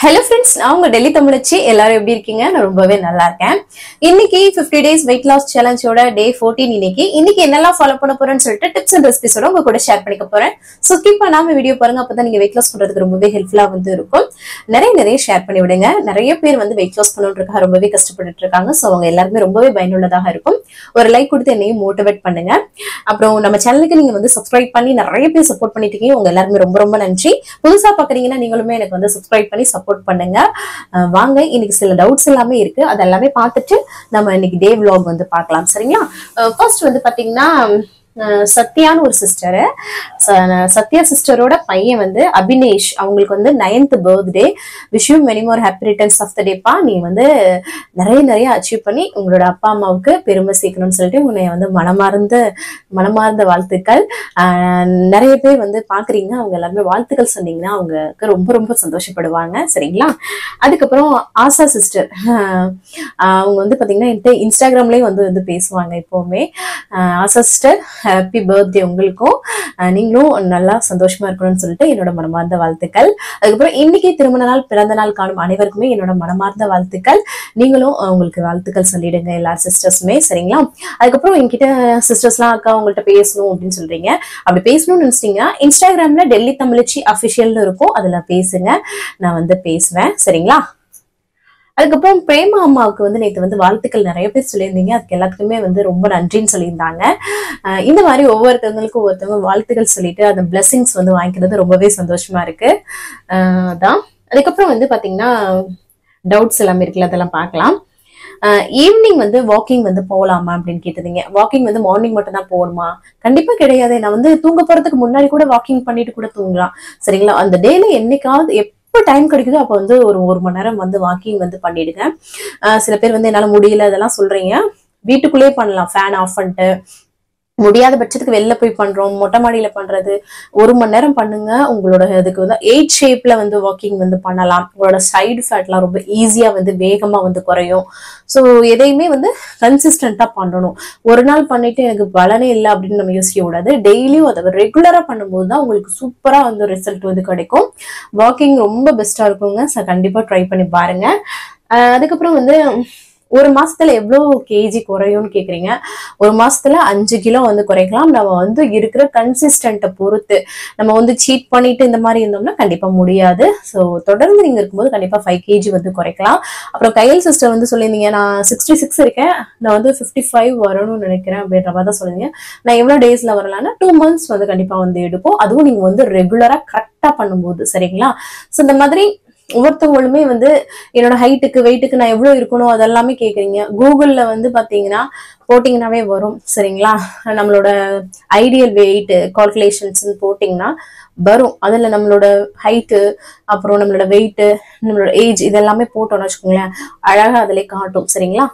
Hello friends, நான் உங்க டெல்லி தமிழச்சி. எல்லாரும் எப்படி இருக்கீங்க? நான் ரொம்பவே நல்லா இருக்கேன். இன்னைக்கு 50 days weight loss challenge ஓட day 14 இன்னைக்கு என்னெல்லாம் ஃபாலோ பண்ண போறேன்னு சொல்லிட்டு டிப்ஸ் அண்ட் ரெசிபிஸோட உங்க கூட ஷேர் பண்ணிக்க போறேன். சோ ஸ்கிப் பண்ணாம வீடியோ பாருங்க, அப்பதான் நீங்க weight loss பண்றதுக்கு ரொம்பவே ஹெல்ப்ஃபுல்லா இருக்கும். நிறைய ஷேர் பண்ணி விடுங்க. நிறைய பேர் weight loss பண்ணணும்ன்றதுக்காக ரொம்பவே கஷ்டப்பட்டுட்டு இருக்காங்க. சோ அவங்க எல்லாருமே ரொம்பவே பயனுள்ளதாக இருக்கும். ஒரு லைக் கொடுத்து என்னையும் மோட்டிவேட் பண்ணுங்க. அப்புறம் நம்ம சேனலுக்கு நீங்க சப்ஸ்கிரைப் பண்ணி நிறைய பேர் சப்போர்ட் பண்ணிட்டு இருக்கீங்க. உங்க எல்லாருமே ரொம்ப நன்றி. புதுசா பாக்குறீங்கன்னா நீங்களுமே எனக்கு சப்ஸ்கிரைப் பண்ணி சப்போர்ட் பண்ணுங்க. வாங்க, இன்னைக்கு சில டவுட்ஸ் எல்லாமே இருக்கு. அதெல்லாமே பார்த்துட்டு நம்ம இன்னைக்கு டே vlog பார்க்கலாம். சரிங்களா? ஃபர்ஸ்ட் பாத்தீங்கன்னா சத்யான்னு ஒரு சிஸ்டர், சத்யா சிஸ்டரோட பையன் அபினேஷ், அவங்களுக்கு 9th birthday. Wish you many more happy returns of the டேப்பா. நீ நிறைய அச்சீவ் பண்ணி உங்களோட அப்பா அம்மாவுக்கு பெருமை சேர்க்கணும்னு சொல்லிட்டு உன்னை மனமார்ந்த வாழ்த்துக்கள். நிறைய பேர் பாக்குறீங்க, அவங்க எல்லாருமே வாழ்த்துக்கள் சொன்னீங்கன்னா அவங்களுக்கு ரொம்ப சந்தோஷப்படுவாங்க. சரிங்களா? அதுக்கப்புறம் ஆசா சிஸ்டர், அவங்க பாத்தீங்கன்னா என்கிட்ட இன்ஸ்டாகிராம்லயும் பேசுவாங்க எப்பவுமே. ஆசா சிஸ்டர், ஹாப்பி பர்த்டே உங்களுக்கும். நீங்களும் நல்லா சந்தோஷமா இருக்கணும்னு சொல்லிட்டு என்னோட மனமார்ந்த வாழ்த்துக்கள். அதுக்கப்புறம் இன்னைக்கு திருமண நாள் பிறந்த நாள் காணும் அனைவருக்குமே என்னோட மனமார்ந்த வாழ்த்துக்கள். நீங்களும் உங்களுக்கு வாழ்த்துக்கள் சொல்லிடுங்க எல்லா சிஸ்டர்ஸுமே. சரிங்களா? அதுக்கப்புறம் என்கிட்ட சிஸ்டர்ஸ் எல்லாம் அக்கா உங்கள்கிட்ட பேசணும் அப்படின்னு சொல்றீங்க. அப்படி பேசணும்னு நினைச்சிட்டீங்கன்னா இன்ஸ்டாகிராம்ல டெல்லி தமிழச்சி அபிஷியல்னு இருக்கும், அதுல பேசுங்க, நான் பேசுவேன். சரிங்களா? அதுக்கப்புறம் பிரேமா அம்மாவுக்கு நேற்று வாழ்த்துக்கள் நிறைய பேர் சொல்லியிருந்தீங்க. அதுக்கு எல்லாத்துக்குமே ரொம்ப நன்றின்னு சொல்லியிருந்தாங்க. இந்த மாதிரி ஒவ்வொருத்தவங்க வாழ்த்துக்கள் சொல்லிட்டு அந்த பிளெஸிங்ஸ் வாங்கிக்கிறது ரொம்பவே சந்தோஷமா இருக்கு. அதான். அதுக்கப்புறம் பாத்தீங்கன்னா டவுட்ஸ் எல்லாமே இருக்குல்ல, அதெல்லாம் பார்க்கலாம். ஈவினிங் வாக்கிங் போகலாமா அப்படின்னு கேட்டதுங்க. வாக்கிங் மார்னிங் மட்டும் தான் போகணுமா? கண்டிப்பா கிடையாது. நான் தூங்க போறதுக்கு முன்னாடி கூட வாக்கிங் பண்ணிட்டு கூட தூங்கலாம். சரிங்களா? அந்த டேல என்னைக்காவது எப்ப டைம் கிடைக்குதோ அப்ப ஒரு மணி நேரம் வாக்கிங் பண்ணிடுங்க. சில பேர் என்னால முடியல அதெல்லாம் சொல்றீங்க, வீட்டுக்குள்ளேயே பண்ணலாம். ஃபேன் ஆஃப் பண்ணிட்டு, முடியாத பட்சத்துக்கு வெளில போய் பண்றோம், மொட்டை மாடியில பண்றது, 1 மணி நேரம் பண்ணுங்க. உங்களோட இதுக்கு 8 ஷேப்ல வாக்கிங் பண்ணலாம். உங்களோட சைடு ஃபேட்லாம் ரொம்ப ஈஸியா வேகமா குறையும். ஸோ எதையுமே கன்சிஸ்டன்டா பண்ணணும். ஒரு நாள் பண்ணிட்டு எனக்கு பலனே இல்லை அப்படின்னு நம்ம யோசிக்க கூடாது. டெய்லியும் அதை ரெகுலரா பண்ணும்போது தான் உங்களுக்கு சூப்பரா ரிசல்ட் கிடைக்கும். வாக்கிங் ரொம்ப பெஸ்டா இருக்குங்க. கண்டிப்பா ட்ரை பண்ணி பாருங்க. அதுக்கப்புறம் ஒரு மாசத்துல எவ்வளவு கேஜி குறையும்னு கேக்குறீங்க. ஒரு மாசத்துல 5 கிலோ குறைக்கலாம். நம்ம இருக்கிற கன்சிஸ்டன்ட்டை பொறுத்து. நம்ம சீட் பண்ணிட்டு இந்த மாதிரி இருந்தோம்னா கண்டிப்பா முடியாது. ஸோ தொடர்ந்து நீங்க இருக்கும்போது கண்டிப்பா 5 கேஜி குறைக்கலாம். அப்புறம் கையல் சிஸ்டர் சொல்லியிருந்தீங்க, நான் 66 இருக்கேன், நான் 55 வரணும்னு நினைக்கிறேன் அப்படின்ற மாதிரி தான் சொல்லுவீங்க. நான் எவ்வளவு டேஸ்ல வரலாம்னா 2 months கண்டிப்பா எடுக்கும். அதுவும் நீங்க ரெகுலரா கரெக்டா பண்ணும்போது. சரிங்களா? ஸோ இந்த மாதிரி ஒவ்வொருத்தவங்களுமே என்னோட ஹைட்டுக்கு வெயிட்டுக்கு நான் எவ்வளவு இருக்கணும் அதெல்லாமே கேக்குறீங்க. கூகுள்ல பாத்தீங்கன்னா போட்டீங்கன்னாவே வரும். சரிங்களா? நம்மளோட ஐடியல் வெயிட் கால்குலேஷன்ஸ் போட்டீங்கன்னா வரும். அதுல நம்மளோட ஹைட்டு, அப்புறம் நம்மளோட வெயிட், நம்மளோட ஏஜ் இதெல்லாமே போட்டோம்னு வச்சுக்கோங்களேன், அழகா அதுல காட்டும். சரிங்களா?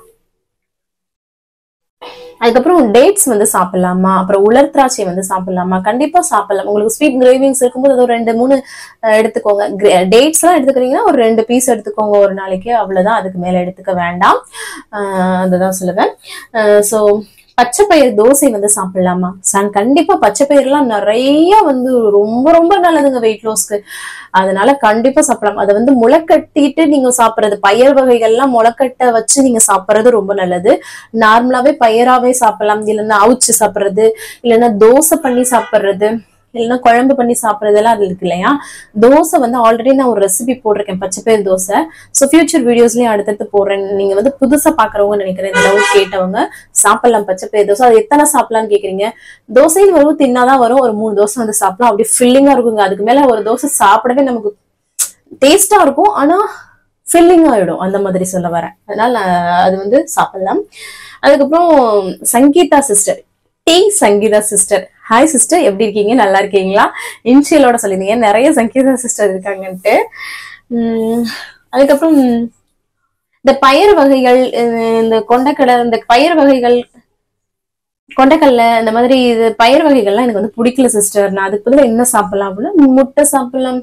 அதுக்கப்புறம் டேட்ஸ் சாப்பிடலாமா? அப்புறம் உலர் திராட்சை சாப்பிடலாமா? கண்டிப்பா சாப்பிடலாம். உங்களுக்கு ஸ்வீட் கிரேவிங்ஸ் இருக்கும்போது அது ஒரு 2-3 எடுத்துக்கோங்க. டேட்ஸ் எல்லாம் எடுத்துக்கிறீங்கன்னா ஒரு 2 பீஸ் எடுத்துக்கோங்க ஒரு நாளைக்கு, அவ்வளவுதான். அதுக்கு மேல எடுத்துக்க வேண்டாம். அதுதான் சொல்லுவேன். சோ பச்சை பயிர் தோசை சாப்பிடலாமா? கண்டிப்பா பச்சை பயிர்லாம் நிறைய ரொம்ப நல்லதுங்க வெயிட் லாஸ்க்கு. அதனால கண்டிப்பா சாப்பிடலாம். அதை முளைக்கட்டிட்டு நீங்க சாப்பிடுறது, பயிர் வகைகள்லாம் முளைக்கட்ட வச்சு நீங்க சாப்பிடுறது ரொம்ப நல்லது. நார்மலாவே பயிராவே சாப்பிடலாம். இல்லைன்னா அவிச்சு சாப்பிடுறது, இல்லைன்னா தோசை பண்ணி சாப்பிடுறது, இல்லைன்னா குழம்பு பண்ணி சாப்பிடுறதெல்லாம் அது இருக்கு இல்லையா? தோசை ஆல்ரெடி நான் ஒரு ரெசிபி போட்டிருக்கேன், பச்சைப்பயிர் தோசை. ஸோ ஃபியூச்சர் வீடியோஸ்லயும் அடுத்தடுத்து போடுறேன். நீங்க புதுசா பாக்குறவங்க நினைக்கிறேன், இந்த டவுட் கேட்டவங்க சாப்பிடலாம் பச்சைப்பயிர் தோசை. அது எத்தனை சாப்பிடலாம்னு கேக்குறீங்க. தோசைன்னு வரும், தின்னாதான் வரும். ஒரு 3 தோசை சாப்பிடலாம். அப்படியே ஃபில்லிங்கா இருக்குங்க. அதுக்கு மேல ஒரு தோசை சாப்பிடவே நமக்கு டேஸ்டா இருக்கும், ஆனா ஃபில்லிங் ஆயிடும். அந்த மாதிரி சொல்ல வரேன். அதனால அது சாப்பிடலாம். அதுக்கப்புறம் Sangeetha sister, Sangeetha sister, hi sister, எப்படி இருக்கீங்க? நல்லா இருக்கீங்களா? இன்ஷியலோட சொல்லிருந்தீங்க. நிறைய சங்கீதா சிஸ்டர் இருக்காங்கன்ட்டு. அதுக்கப்புறம் இந்த பயிர் வகைகள், இந்த கொண்டைக்கடலை, இந்த பயிர் வகைகள், கொண்டைக்கடலை, இந்த மாதிரி இது பயிர் வகைகள்லாம் எனக்கு பிடிக்கல சிஸ்டர். நான் அதுக்கு பதிலாக என்ன சாப்பிடலாம் அப்படின்னா முட்டை சாப்பிடலாம்,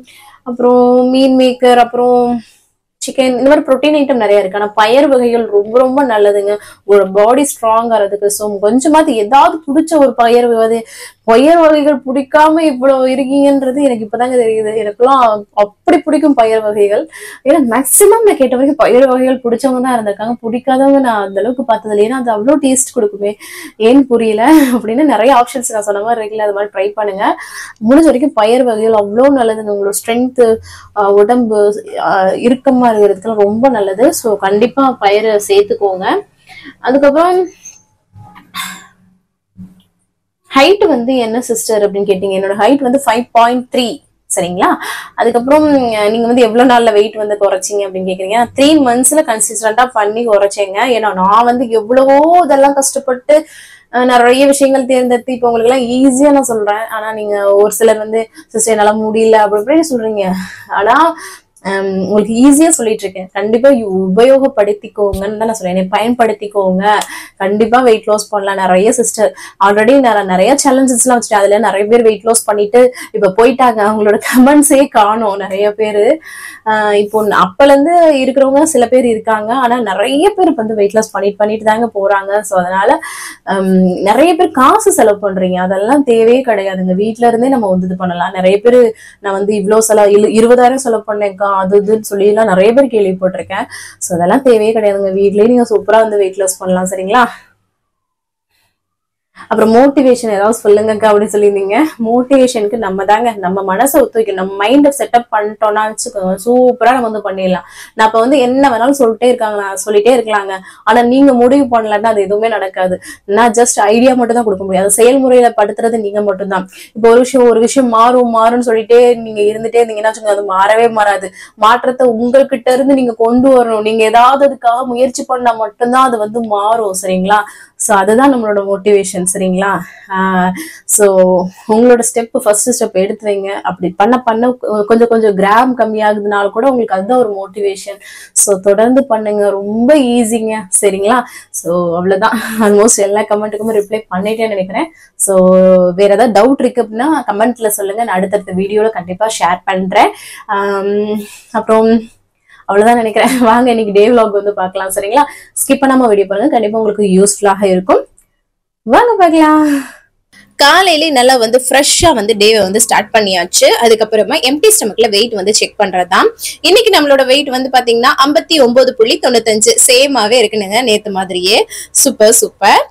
அப்புறம் மீன் மேக்கர், அப்புறம் சிக்கன், இந்த மாதிரி ப்ரோட்டீன் ஐட்டம் நிறைய இருக்கு. ஆனா பயிர் வகைகள் ரொம்ப நல்லதுங்க ஒரு பாடி ஸ்ட்ராங் ஆகிறதுக்கு. ஸோ கொஞ்சமாவது ஏதாவது பிடிச்ச ஒரு பயறு வகைகள் பிடிக்காம இவ்வளவு இருக்கீங்கன்றது எனக்கு இப்பதாங்க தெரியுது. எனக்குலாம் அப்படி பிடிக்கும் பயறு வகைகள். ஏன்னா மேக்சிமம் நான் கேட்ட வரைக்கும் பயறு வகைகள் பிடிச்சவங்க தான் இருந்திருக்காங்க. பிடிக்காதவங்க நான் அந்த அளவுக்கு பார்த்தது இல்லை. ஏன்னா அது அவ்வளோ டேஸ்ட் கொடுக்குமே, ஏன்னு புரியல அப்படின்னு நிறைய ஆப்ஷன்ஸ் நான் சொன்ன மாதிரி இருக்குல்ல, அது மாதிரி ட்ரை பண்ணுங்க. முடிஞ்ச வரைக்கும் பயறு வகைகள் அவ்வளோ நல்லது. உங்களோட ஸ்ட்ரென்த், உடம்பு இறுக்கமா இருக்கிறதுக்குலாம் ரொம்ப நல்லது. ஸோ கண்டிப்பா பயறு சேர்த்துக்கோங்க. அதுக்கப்புறம் ஹைட் வந்து என்ன சிஸ்டர் அப்படின்னு கேட்டீங்க. என்னோட ஹைட் வந்து 5.3. சரிங்களா? அதுக்கப்புறம் நீங்க வந்து எவ்வளவு நாள்ல வெயிட் வந்து குறைச்சிங்க அப்படின்னு கேக்குறீங்க. 3 monthsல கன்சிஸ்டன்டா பண்ணி குறைச்சேங்க. ஏன்னா நான் வந்து எவ்வளவோ இதெல்லாம் கஷ்டப்பட்டு நிறைய விஷயங்கள் தேர்ந்தெடுத்து இப்ப உங்களுக்கு எல்லாம் ஈஸியா நான் சொல்றேன். ஆனா நீங்க ஒரு சிலர் வந்து சிஸ்டர் என்னால முடியல அப்படி சொல்றீங்க. ஆனா உங்களுக்கு ஈஸியா சொல்லிட்டு இருக்கேன். கண்டிப்பா உபயோகப்படுத்திக்கோங்கன்னு தான் நான் சொல்றேன். பயன்படுத்திக்கோங்க. கண்டிப்பா வெயிட் லாஸ் பண்ணலாம். நிறைய சிஸ்டர் ஆல்ரெடி நிறைய சேலஞ்சஸ் எல்லாம் வச்சுட்டு அதுல நிறைய பேர் வெயிட் லாஸ் பண்ணிட்டு இப்ப போயிட்டாங்க. அவங்களோட கமெண்ட்ஸே காணும் நிறைய பேரு. இப்போ அப்பல இருந்து இருக்கிறவங்க சில பேர் இருக்காங்க. ஆனா நிறைய பேர் வந்து வெயிட் லாஸ் பண்ணிட்டு தாங்க போறாங்க. ஸோ அதனால நிறைய பேர் காசு செலவு பண்றீங்க. அதெல்லாம் தேவையே கிடையாதுங்க. வீட்டுல இருந்தே நம்ம வந்து இது பண்ணலாம். நிறைய பேர் நான் வந்து இவ்வளவு செலவு 20,000 செலவு பண்ணேன்க்கா அது இதுன்னு சொல்லி எல்லாம் நிறைய பேர் கேள்விப்பட்டிருக்கேன். ஸோ அதெல்லாம் தேவையே கிடையாதுங்க. வீட்லயே நீங்க சூப்பரா வந்து வெயிட் லாஸ் பண்ணலாம். சரிங்களா? அப்புறம் மோட்டிவேஷன் ஏதாவது சொல்லுங்கக்கா அப்படின்னு சொல்லியிருந்தீங்க. மோட்டிவேஷனுக்கு நம்ம தாங்க நம்ம மனசை ஒத்து வைக்கணும். நம்ம மைண்டை செட்டப் பண்ணிட்டோம்னா வச்சுக்கோங்க, சூப்பரா நம்ம வந்து பண்ணிடலாம். நான் இப்ப வந்து என்ன வேணாலும் சொல்லிட்டே இருக்கலாங்க. ஆனா நீங்க முடிவு பண்ணலன்னா அது எதுவுமே நடக்காது. நான் ஜஸ்ட் ஐடியா மட்டும் தான் கொடுக்க முடியும். அதை செயல்முறையில படுத்துறது நீங்க மட்டும்தான். இப்போ ஒரு விஷயம் மாறும்னு சொல்லிட்டே நீங்க இருந்துட்டே இருந்தீங்கன்னா அது மாறவே மாறாது. மாற்றத்தை உங்ககிட்ட இருந்து நீங்க கொண்டு வரணும். நீங்க ஏதாவது அதுக்காக முயற்சி பண்ணா மட்டும்தான் அது வந்து மாறும். சரிங்களா? சோ அதுதான் நம்மளோட மோட்டிவேஷன். சரிங்களா? சோ உங்களோட ஃபர்ஸ்ட் ஸ்டெப் எடுத்து வைங்க. அப்படி பண்ண கொஞ்சம் கிராம் கம்மியாகுதுனால கூட உங்களுக்கு அதுதான் ஒரு மோட்டிவேஷன். சோ தொடர்ந்து பண்ணுங்க. ரொம்ப ஈஸிங்க. சரிங்களா? சோ அவ்வளவுதான். ஆல்மோஸ்ட் எல்லா கமெண்ட்டுக்குமே ரிப்ளை பண்ணிட்டேன்னு நினைக்கிறேன். சோ வேற ஏதாவது டவுட் இருக்கு அப்படின்னா கமெண்ட்ல சொல்லுங்க. நான் அடுத்தடுத்த வீடியோல கண்டிப்பா ஷேர் பண்றேன். அப்புறம் அவ்வளவுதான் நினைக்கிறேன். வாங்க இன்னைக்கு டே vlog வந்து பார்க்கலாம். சரிங்களா? ஸ்கிப் பண்ணாம வீடியோ பாருங்க. கண்டிப்பா உங்களுக்கு யூஸ்ஃபுல்லாக இருக்கும். வாங்க பார்க்கலாம். காலையில நல்லா வந்து ஃப்ரெஷ்ஷா வந்து டேவை வந்து ஸ்டார்ட் பண்ணியாச்சு. அதுக்கப்புறமா எம்டி ஸ்டமக்ல வெயிட் வந்து செக் பண்றதுதான். இன்னைக்கு நம்மளோட வெயிட் வந்து பாத்தீங்கன்னா 59.95 சேமாவே இருக்குனுங்க, நேத்து மாதிரியே. சூப்பர்.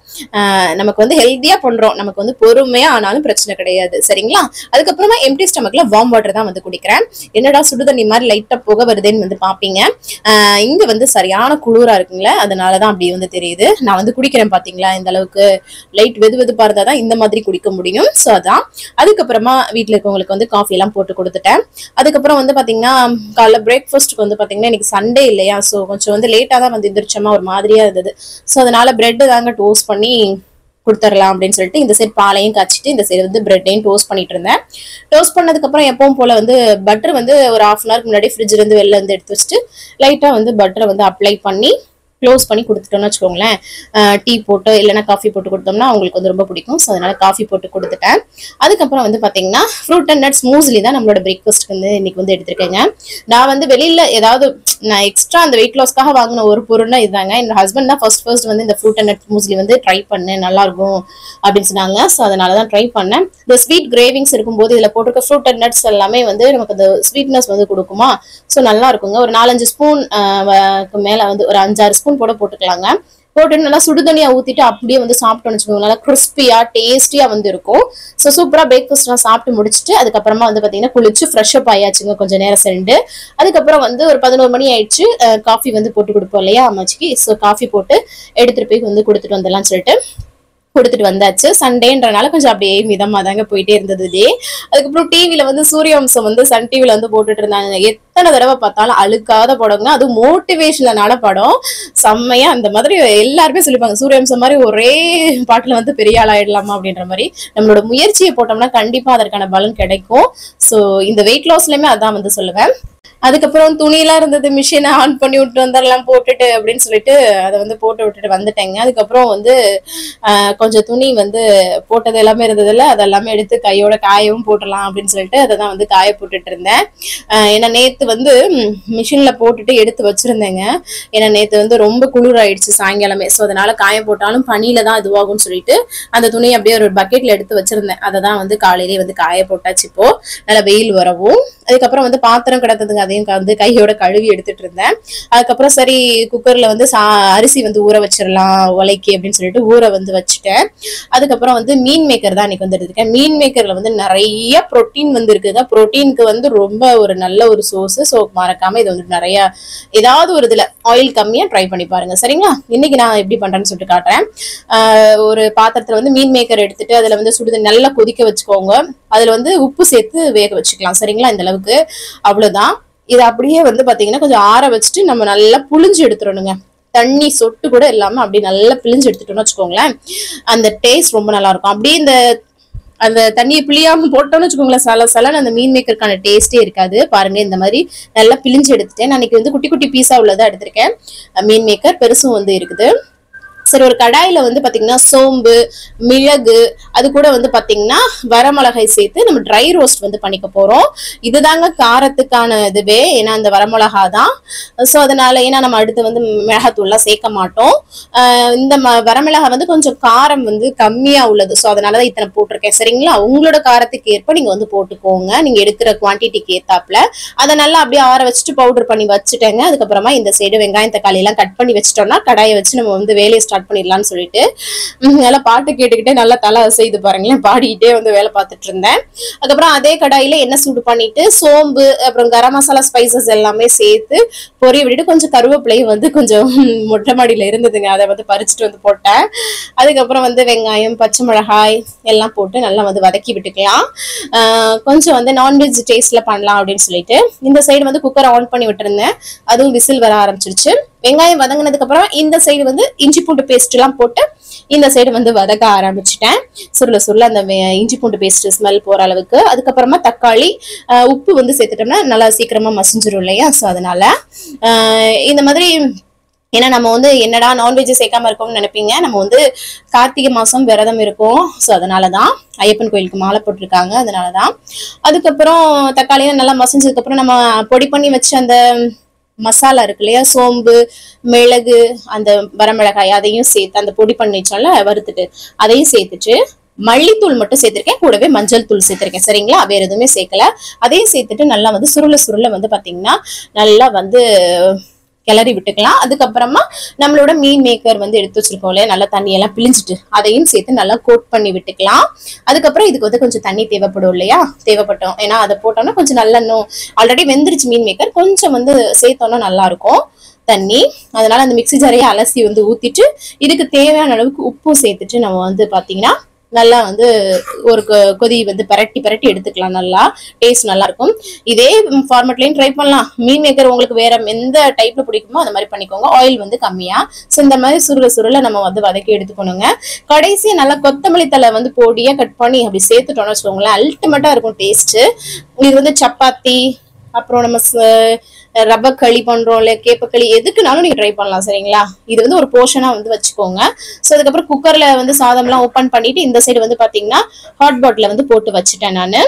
நமக்கு வந்து ஹெல்த்தியா பண்றோம். நமக்கு வந்து பொறுமையா ஆனாலும் பிரச்சனை கிடையாது. சரிங்களா? அதுக்கப்புறமா எம்டி ஸ்டமக்ல வார்ம் வாட்டர் தான் வந்து குடிக்கிறேன். என்னடா சுடுதண்ணி மாதிரி லைட்டா புகை வருதுன்னு வந்து பாப்பீங்க. இங்க வந்து சரியான குளிரா இருக்குங்களா, அதனாலதான் அப்படி வந்து தெரியுது. நான் வந்து குடிக்கிறேன் பாத்தீங்களா, இந்த அளவுக்கு லைட் வெதுவெதுப்பா இருந்தாதான் இந்த மாதிரி குடிக்க முடியும். சோ அதான். அதுக்கப்புறமா வீட்டுல இருக்கவங்களுக்கு வந்து காஃபி எல்லாம் போட்டு கொடுத்துட்டேன். அதுக்கப்புறம் வந்து பாத்தீங்கன்னா காலைல பிரேக்ஃபாஸ்ட்டுக்கு வந்து பாத்தீங்கன்னா இன்னைக்கு சண்டே இல்லையா, சோ கொஞ்சம் வந்து லேட்டா தான் வந்து எந்திரிச்சோமா, ஒரு மாதிரியா இருந்தது. சோ அதனால பிரெட் தாங்க டோஸ்ட் பண்ணி கொடுத்துடலாம் அப்படின்னு சொல்லிட்டு இந்த சைடு பாலையும் காய்ச்சிட்டு இந்த சைடு வந்து பிரெட்டையும் டோஸ்ட் பண்ணிட்டு இருந்தேன். டோஸ்ட் பண்ணதுக்கு அப்புறம் எப்பவும் போல வந்து பட்டர் வந்து ஒரு 1/2 hour முன்னாடி ஃப்ரிட்ஜ்ல இருந்து வெளில வந்து எடுத்து வச்சுட்டு லைட்டா வந்து பட்டரை வந்து அப்ளை பண்ணி க்ளோஸ் பண்ணி கொடுத்துட்டோம்னு வச்சுக்கோங்களேன். டீ போட்டு இல்லைன்னா காஃபி போட்டு கொடுத்தோம்னா அவங்களுக்கு வந்து ரொம்ப பிடிக்கும். ஸோ அதனால காஃபி போட்டு கொடுத்துட்டேன். அதுக்கப்புறம் வந்து பார்த்தீங்கன்னா ஃப்ரூட் அண்ட் நட்ஸ் மூஸ்லி தான் நம்மளோட பிரேக்ஃபாஸ்ட்க்கு வந்து இன்னைக்கு வந்து எடுத்திருக்கேங்க. நான் வந்து வெளியில ஏதாவது நான் எக்ஸ்ட்ரா அந்த வெயிட் லாஸ்க்காக வாங்கின ஒரு பொருள்னா இதுதாங்க. என்னோட ஹஸ்பண்ட் தான் ஃபர்ஸ்ட் வந்து இந்த ஃப்ரூட் அண்ட் நட்ஸ் மூஸ்லி வந்து ட்ரை பண்ணு, நல்லா இருக்கும் அப்படின்னு சொன்னாங்க. ஸோ அதனால தான் ட்ரை பண்ணேன். இந்த ஸ்வீட் கிரேவிங்ஸ் இருக்கும்போது இதில் போட்டிருக்க ஃப்ரூட் அண்ட் நட்ஸ் எல்லாமே வந்து நமக்கு அந்த ஸ்வீட்னஸ் வந்து கொடுக்குமா. ஸோ நல்லா இருக்குங்க. ஒரு 4-5 ஸ்பூன் மேல வந்து ஒரு 5-6 ஸ்பூன் போட போட்டுக்கலாங்க. போட்டு நல்லா சுடுதண்ணியா ஊத்திட்டு அப்படியே வந்து சாப்பிட்டோம்னு வச்சுக்கோங்க, நல்லா கிறிஸ்பியா டேஸ்டியா வந்து இருக்கும். ஸோ சூப்பரா பிரேக்ஃபாஸ்ட் நான் சாப்பிட்டு முடிச்சுட்டு அதுக்கப்புறமா வந்து பாத்தீங்கன்னா குளிச்சு ஃப்ரெஷ் அப் ஆயாச்சுங்க கொஞ்சம் நேரம் சென்று. அதுக்கப்புறம் வந்து ஒரு 11 மணி ஆயிடுச்சு. காஃபி வந்து போட்டு கொடுப்போம் இல்லையா அம்மாச்சிக்கு. ஸோ காஃபி போட்டு எடுத்துட்டு போய் வந்து கொடுத்துட்டு வந்துடலாம்னு சொல்லிட்டு கொடுத்துட்டு வந்தாச்சு. சண்டேன்றனால கொஞ்சம் அப்படியே மிதமா தாங்க போயிட்டே இருந்தது டே. அதுக்கப்புறம் டிவில வந்து சூரியவம்சம் வந்து சன் டிவில வந்து போட்டுட்டு இருந்தாங்க. எத்தனை தடவை பார்த்தாலும் அழுக்காத படங்க, அதுவும் மோட்டிவேஷனலான படம். செம்மையா அந்த மாதிரி எல்லாருமே சொல்லிப்பாங்க, சூரியவம்சம் மாதிரி ஒரே பாட்டுல வந்து பெரிய ஆள் ஆயிடலாமா அப்படின்ற மாதிரி. நம்மளோட முயற்சியை போட்டோம்னா கண்டிப்பா அதற்கான பலன் கிடைக்கும். ஸோ இந்த வெயிட் லாஸ்லயுமே அதான் வந்து சொல்லுவேன். அதுக்கப்புறம் துணியெல்லாம் இருந்தது, மிஷினை ஆன் பண்ணி விட்டு வந்துடலாம் போட்டுட்டு அப்படின்னு சொல்லிட்டு அதை வந்து போட்டு விட்டுட்டு வந்துட்டேங்க. அதுக்கப்புறம் வந்து கொஞ்சம் துணி வந்து போட்டது எல்லாமே இருந்ததுல அதெல்லாமே எடுத்து கையோட காயவும் போட்டலாம் அப்படின்னு சொல்லிட்டு அதை தான் வந்து காய போட்டுட்டு இருந்தேன். ஏன்னா நேத்து வந்து மிஷின்ல போட்டுட்டு எடுத்து வச்சிருந்தேங்க. ஏன்னா நேற்று வந்து ரொம்ப குளிர் ஆயிடுச்சு சாயங்காலமே. ஸோ அதனால காய போட்டாலும் பனியில தான் இதுவாகும்னு சொல்லிட்டு அந்த துணியை அப்படியே ஒரு பக்கெட்ல எடுத்து வச்சிருந்தேன். அதை தான் வந்து காலையிலேயே வந்து காய போட்டாச்சு. இப்போ நல்லா வெயில் வரவும் அதுக்கப்புறம் வந்து பாத்திரம் கிடந்ததுங்க, அதையும் வந்து கையோட கழுவி எடுத்துட்டு இருந்தேன். அதுக்கப்புறம் சரி குக்கர்ல வந்து அரிசி வந்து ஊற வச்சிடலாம் உலைக்கு அப்படின்னு சொல்லிட்டு ஊற வந்து வச்சுட்டேன். அதுக்கப்புறம் வந்து மீன் மேக்கர் தான் இன்னைக்கு வந்து எடுத்துருக்கேன். மீன் மேக்கர்ல வந்து நிறைய புரோட்டீன் வந்து இருக்குங்க. புரோட்டீனுக்கு வந்து ரொம்ப ஒரு நல்ல ஒரு சோர்ஸ். ஸோ மறக்காம இது வந்து நிறைய ஏதாவது ஒரு இதுல ஆயில் கம்மியா ட்ரை பண்ணி பாருங்க சரிங்களா. இன்னைக்கு நான் எப்படி பண்றேன்னு சொல்லிட்டு காட்டுறேன். ஒரு பாத்திரத்துல வந்து மீன் மேக்கர் எடுத்துட்டு அதுல வந்து சுடுதண்ணி நல்லா கொதிக்க வச்சுக்கோங்க. அதுல வந்து உப்பு சேர்த்து வேக வச்சுக்கலாம் சரிங்களா. இந்த அளவுக்கு அவ்வளவுதான். இது அப்படியே வந்து பாத்தீங்கன்னா கொஞ்சம் ஆற வச்சுட்டு நம்ம நல்லா புளிஞ்சு எடுத்துடணுங்க. தண்ணி சொட்டு கூட இல்லாம அப்படி நல்லா பிழிஞ்சு எடுத்துட்டோம்னு வச்சுக்கோங்களேன், அந்த டேஸ்ட் ரொம்ப நல்லா இருக்கும். அப்படியே அந்த தண்ணியை பிழியாம போட்டோம்னு வச்சுக்கோங்களேன், சலன்னு அந்த மீன் மேக்கருக்கான டேஸ்டே இருக்காது. பாருங்க இந்த மாதிரி நல்லா பிழிஞ்சு எடுத்துட்டேன். நான் இன்னைக்கு வந்து குட்டி குட்டி பீஸா உள்ளதா எடுத்திருக்கேன். மீன் மேக்கர் பெருசும் வந்து இருக்குது. சரி, ஒரு கடாயில வந்து பாத்தீங்கன்னா சோம்பு, மிளகு, அது கூட வந்து பாத்தீங்கன்னா வரமிளகாய் சேர்த்து நம்ம ட்ரை ரோஸ்ட் வந்து பண்ணிக்க போறோம். இதுதாங்க காரத்துக்கான இதுவே, ஏன்னா அந்த வரமிளகா தான். ஸோ அதனால ஏன்னா நம்ம அடுத்து வந்து மிளகாத்தூள்லாம் சேர்க்க மாட்டோம். இந்த வரமிளகா வந்து கொஞ்சம் காரம் வந்து கம்மியா உள்ளது. ஸோ அதனாலதான் இத்தனை போட்டிருக்கேன் சரிங்களா. உங்களோட காரத்துக்கு ஏற்ப நீங்க வந்து போட்டுக்கோங்க, நீங்க எடுக்கிற குவான்டிட்டிக்கு ஏத்தாப்புல. அதை நல்லா அப்படியே ஆற வச்சுட்டு பவுடர் பண்ணி வச்சுட்டேங்க. அதுக்கப்புறமா இந்த சைடு வெங்காயம் தக்காளி எல்லாம் கட் பண்ணி வச்சுட்டோம்னா கடாயை வச்சு நம்ம வந்து வேலையை ஸ்டார்ட் பண்ணிடலாம்னு சொல்லிட்டு நல்லா பாட்டு கேட்டுக்கிட்டே நல்லா தலை அசைது பாருங்களேன், பாடிக்கிட்டே வந்து வேலை பார்த்துட்டு இருந்தேன். அதுக்கப்புறம் அதே கடாயில எண்ணெய் சூடு பண்ணிட்டு சோம்பு அப்புறம் கரம் மசாலா ஸ்பைசஸ் எல்லாமே சேர்த்து பொரிய விட்டுட்டு கொஞ்சம் கருவேப்பிலையும் வந்து கொஞ்சம் மொட்டை மாடியில இருந்ததுங்க, அதை வந்து பறிச்சுட்டு வந்து போட்டேன். அதுக்கப்புறம் வந்து வெங்காயம் பச்சை மிளகாய் எல்லாம் போட்டு நல்லா வந்து வதக்கி விட்டுக்கலாம். கொஞ்சம் வந்து நான்வெஜ் டேஸ்ட்ல பண்ணலாம் அப்படின்னு சொல்லிட்டு இந்த சைடு வந்து குக்கரை ஆன் பண்ணி விட்டுருந்தேன். அதுவும் விசில் வர ஆரம்பிச்சிருச்சு. வெங்காயம் வதங்கினதுக்கு அப்புறம் இந்த சைடு வந்து இஞ்சி பூண்டு பேஸ்ட் எல்லாம் போட்டு இந்த சைடு வந்து வதக்க ஆரம்பிச்சுட்டேன். சுருள அந்த இஞ்சி பூண்டு பேஸ்ட் ஸ்மெல் போற அளவுக்கு. அதுக்கப்புறமா தக்காளி, உப்பு வந்து சேர்த்துட்டோம்னா நல்லா சீக்கிரமா மசிஞ்சிரும் இல்லையா. ஸோ அதனால இந்த மாதிரி, ஏன்னா நம்ம வந்து என்னடா நான்வெஜ் சேர்க்காம இருக்கோம்னு நினைப்பீங்க, நம்ம வந்து கார்த்திகை மாசம் விரதம் இருக்கும். ஸோ அதனாலதான் ஐயப்பன் கோயிலுக்கு மாலை போட்டிருக்காங்க, அதனாலதான். அதுக்கப்புறம் தக்காளியும் நல்லா மசிஞ்சதுக்கு அப்புறம் நம்ம பொடி பண்ணி வச்ச அந்த மசாலா இருக்கு இல்லையா, சோம்பு, மிளகு, அந்த வரமிளகாய் அதையும் சேர்த்து அந்த பொடி பண்ணி வச்சோம்ல வறுத்துட்டு அதையும் சேர்த்துட்டு மல்லித்தூள் மட்டும் சேர்த்திருக்கேன், கூடவே மஞ்சள் தூள் சேர்த்திருக்கேன் சரிங்களா. வேற எதுவுமே சேர்க்கல. அதையும் சேர்த்துட்டு நல்லா வந்து சுருள வந்து பாத்தீங்கன்னா நல்லா வந்து கிளறி விட்டுக்கலாம். அதுக்கப்புறமா நம்மளோட மீன் மேக்கர் வந்து எடுத்து வச்சிருக்கோம் இல்லையா, நல்லா தண்ணியெல்லாம் பிழிஞ்சிட்டு அதையும் சேர்த்து நல்லா கோட் பண்ணி விட்டுக்கலாம். அதுக்கப்புறம் இதுக்கு வந்து கொஞ்சம் தண்ணி தேவைப்படும் இல்லையா, தேவைப்பட்டோம். ஏன்னா அதை போட்டோம்னா கொஞ்சம் நல்லா இன்னும் ஆல்ரெடி வெந்துருச்சு மீன் மேக்கர், கொஞ்சம் வந்து சேர்த்தோம்னா நல்லா இருக்கும் தண்ணி. அதனால அந்த மிக்ஸி ஜாரையை அலசி வந்து ஊத்திட்டு இதுக்கு தேவையான அளவுக்கு உப்பும் சேர்த்துட்டு நம்ம வந்து பாத்தீங்கன்னா நல்லா வந்து ஒரு கொதி வந்து பரட்டி எடுத்துக்கலாம். நல்லா டேஸ்ட் நல்லா இருக்கும். இதே ஃபார்மேட்லயும் ட்ரை பண்ணலாம். மீன் மேக்கர் உங்களுக்கு வேற எந்த டைப்ல பிடிக்குமோ அந்த மாதிரி பண்ணிக்கோங்க. ஆயில் வந்து கம்மியா. ஸோ இந்த மாதிரி சுருள நம்ம வந்து வதக்கி எடுத்துக்கணுங்க. கடைசி நல்லா கொத்தமல்லி தலை வந்து பொடியா கட் பண்ணி அப்படி சேர்த்துட்டோம்னு வச்சுக்கோங்களேன், அல்டிமேட்டா இருக்கும் டேஸ்ட். இது வந்து சப்பாத்தி, அப்புறம் நம்ம ரவை களி பண்றோம் இல்ல, கேப்பக்களி, எதுக்குனாலும் நீங்க ட்ரை பண்ணலாம் சரிங்களா. இது வந்து ஒரு போர்ஷனா வந்து வச்சுக்கோங்க. ஸோ அதுக்கப்புறம் குக்கர்ல வந்து சாதம் எல்லாம் ஓப்பன் பண்ணிட்டு இந்த சைடு வந்து பாத்தீங்கன்னா ஹாட் பாட்டில வந்து போட்டு வச்சுட்டேன் நானு.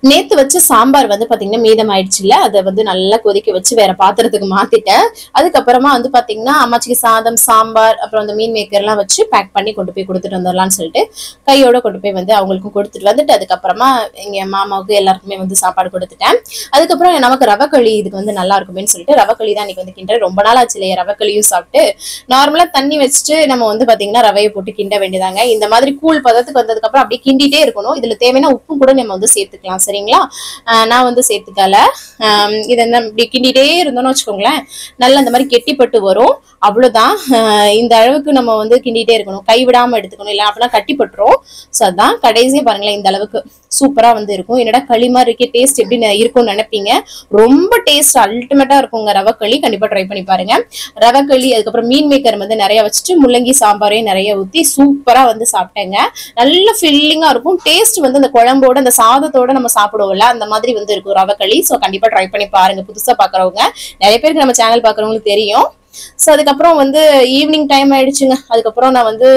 நேத்து வச்ச சாம்பார் வந்து பாத்தீங்கன்னா மீதம் ஆயிடுச்சு இல்ல, அதை வந்து நல்லா கொதிக்க வச்சு வேற பாத்திரத்துக்கு மாத்திட்டேன். அதுக்கப்புறமா வந்து பாத்தீங்கன்னா அம்மாச்சிக்கு சாதம், சாம்பார், அப்புறம் அந்த மீன் மேக்கர் எல்லாம் வச்சு பேக் பண்ணி கொண்டு போய் கொடுத்துட்டு வந்துடலாம்னு சொல்லிட்டு கையோட கொண்டு போய் வந்து அவங்களுக்கும் கொடுத்துட்டு வந்துட்டு அதுக்கப்புறமா எங்க மாமாவுக்கு எல்லாருக்குமே வந்து சாப்பாடு கொடுத்துட்டேன். அதுக்கப்புறம் நமக்கு ரவைக்களி இதுக்கு வந்து நல்லா இருக்குமேன்னு சொல்லிட்டு ரவைக்களி தான் இன்னைக்கு வந்து கிண்ட. ரொம்ப நாள் ஆச்சு இல்லையா ரவைக்களியும் சாப்பிட்டு. நார்மலா தண்ணி வச்சுட்டு நம்ம வந்து பாத்தீங்கன்னா ரவையை போட்டு கிண்ட வேண்டியதாங்க. இந்த மாதிரி கூழ் பதத்துக்கு வந்ததுக்கு அப்புறம் அப்படியே கிண்டிட்டே இருக்கணும். இதுல தேவையான உப்பு கூட நம்ம வந்து சேர்த்துக்கலாம் சரிங்களா. நான் வந்து சேர்த்துக்கல. இதை இப்படி கிண்டிட்டே இருந்தோம்னு வச்சுக்கோங்களேன், நல்லா இந்த மாதிரி கெட்டிப்பட்டு வரும். அவ்வளவுதான். இந்த அளவுக்கு நம்ம வந்து கிண்டிட்டே இருக்கணும், கைவிடாம எடுத்துக்கணும், இல்லை அப்படின்னா கட்டிப்பட்டுரும். ஸோ அதான் கடைசியே பாருங்களேன், இந்த அளவுக்கு சூப்பரா வந்து இருக்கும். என்னடா களி மாதிரி இருக்கே, டேஸ்ட் எப்படி இருக்கும்னு நினைப்பீங்க. ரொம்ப டேஸ்ட் அல்டிமேட்டா இருக்குங்க ரவைக்களி. கண்டிப்பா ட்ரை பண்ணி பாருங்க. ரவைக்களி அதுக்கப்புறம் மீன் மேக்கர் வந்து நிறைய வச்சுட்டு முள்ளங்கி சாம்பாரையும் நிறைய ஊத்தி சூப்பரா வந்து சாப்பிட்டேங்க. நல்ல ஃபில்லிங்கா இருக்கும். டேஸ்ட் வந்து அந்த குழம்போட அந்த சாதத்தோட நம்ம சாப்பிடுவோம்ல, அந்த மாதிரி வந்து இருக்கும் ரவைக்களி. ஸோ கண்டிப்பா ட்ரை பண்ணி பாருங்க. புதுசா பாக்குறவங்க, நிறைய பேருக்கு நம்ம சேனல் பாக்குறவங்களுக்கு தெரியும். ஸோ அதுக்கப்புறம் வந்து ஈவினிங் டைம் ஆயிடுச்சுங்க. அதுக்கப்புறம் நான் வந்து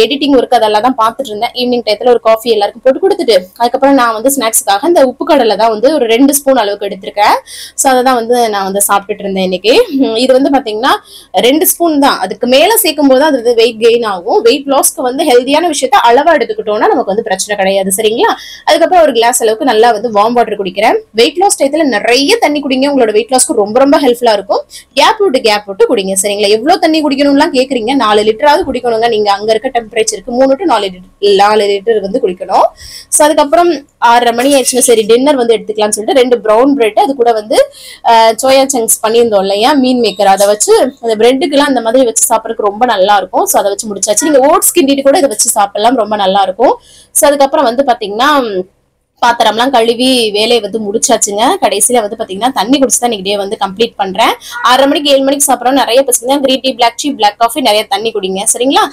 எடிட்டிங் ஒர்க் அதெல்லாம் தான் பார்த்துட்டு இருந்தேன். ஈவினிங் டயத்துல ஒரு காஃபி எல்லாருக்கும் போட்டு கொடுத்துட்டு அதுக்கப்புறம் நான் வந்து ஸ்நாக்ஸுக்காக இந்த உப்பு கடலை தான் வந்து ஒரு 2 ஸ்பூன் அளவுக்கு எடுத்திருக்கேன். ஸோ அதை தான் வந்து நான் வந்து சாப்பிட்டுட்டு இருந்தேன் இன்னைக்கு. இது வந்து பாத்தீங்கன்னா 2 ஸ்பூன் தான், அதுக்கு மேல சேர்க்கும் போது அது வந்து வெயிட் கெயின் ஆகும். வெயிட் லாஸ்க்கு வந்து ஹெல்தியான விஷயத்த அளவா எடுத்துக்கிட்டோம்னா நமக்கு வந்து பிரச்சனை கிடையாது. சரிங்களா? அதுக்கப்புறம் ஒரு கிளாஸ் அளவுக்கு நல்லா வந்து வார்ம் வாட்டர் குடிக்கிறேன். வெயிட் லாஸ் டயத்துல நிறைய தண்ணி குடிங்க, உங்களோட வெயிட் லாஸ்க்கு ரொம்ப ரொம்ப ஹெல்ப்ஃபுல்லா இருக்கும். கேப் விட்டு குடிங்க. சரிங்களா? எவ்வளவு தண்ணி குடிக்கணும்லாம் கேக்குறீங்க, 4 லிட்டராவது குடிக்கணுங்க. நீங்க அங்க இருக்க டெம்பரேச்சருக்கு 3 to 4 லிட்டர் வந்து குடிக்கணும். ஸோ அதுக்கப்புறம் 6:30 மணி ஆயிடுச்சுன்னா சரி டின்னர் வந்து எடுத்துக்கலாம்னு சொல்லிட்டு 2 ப்ரௌன் பிரெட், அது கூட வந்து சோயா சங்க்ஸ் பண்ணியிருந்தோம் இல்லையா, மீன் மேக்கர், அதை வச்சு அந்த பிரெட்டுக்கெல்லாம் அந்த மாதிரி வச்சு சாப்பிட்றதுக்கு ரொம்ப நல்லா இருக்கும். ஸோ அதை வச்சு முடிச்சாச்சு. நீங்க ஓட்ஸ் கிண்டிட்டு கூட இதை வச்சு சாப்பிடலாம், ரொம்ப நல்லா இருக்கும். ஸோ அதுக்கப்புறம் வந்து பாத்தீங்கன்னா பாத்திரம்லாம் கழுவி வேலையை வந்து முடிச்சாச்சுங்க. கடைசியில வந்து பாத்தீங்கன்னா தண்ணி குடிச்சுதான் இன்னைக்கு டே வந்து கம்ப்ளீட் பண்றேன். 6:30 மணிக்கு 7 மணிக்கு சாப்பிட்றோம். நிறைய பசங்க green tea, black tea, black coffee, நிறைய தண்ணி குடிங்க. சரிங்களா?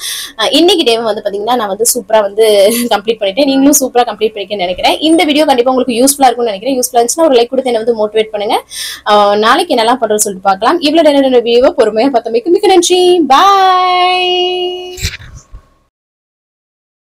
இன்னைக்கு டே வந்து பாத்தீங்கன்னா நான் வந்து சூப்பரா வந்து கம்ப்ளீட் பண்ணிட்டேன். நீங்களும் சூப்பரா கம்ப்ளீட் பண்ணிக்கன்னு நினைக்கிறேன். இந்த வீடியோ கண்டிப்பா உங்களுக்கு யூஸ்ஃபுல்லா இருக்கும்னு நினைக்கிறேன். யூஸ்ஃபுல்லா இருந்துச்சுன்னா ஒரு லைக் கொடுத்து என்ன வந்து மோட்டிவேட் பண்ணுங்க. நாளைக்கு என்னெல்லாம் பண்றோம்னு சொல்லிட்டு பார்க்கலாம். இவ்வளவு வீடியோவை பொறுமையா பார்த்தமைக்கு மிக்க நன்றி. பாய்.